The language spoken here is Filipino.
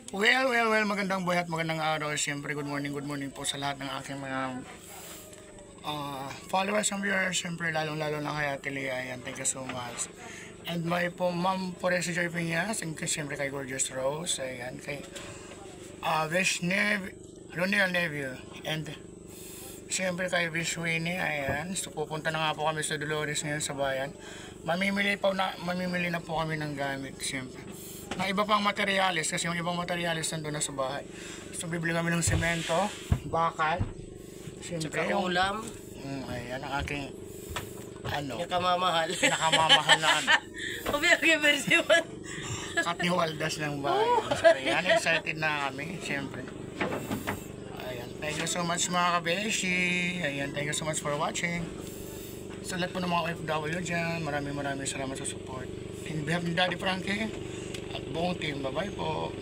Well, magandang buhay at magandang araw. Siyempre, good morning po sa lahat ng aking mga followers and viewers. Siyempre, lalong-lalo na kay Ate Lea. Ayan, thank you so much. And may po Ma'am Poresi Joy Piñas, and siyempre kay Gorgeous Rose. Ayan, kay Ronel Neville. And siyempre kay Vish Winnie. Ayan, so pupunta na nga po kami sa Dolores ngayon sa bayan. Mamimili na po kami ng gamit, siyempre. Na iba pang materyales kasi yung ibang materyales nandun na sa bahay. So bibili kami ng semento, bakal, siyempre Tsaka ulam. Ayan ang aking Nakamamahal. nakamamahal na Okay, version 1. katiwaldas ng bahay. So ayan, excited na kami, siyempre. Ayan, thank you so much mga kabeshi. Ayan, thank you so much for watching. Sa lahat po ng mga OFW dyan, maraming salamat sa support. In behalf ni Daddy Frankie at buong team, bye bye po.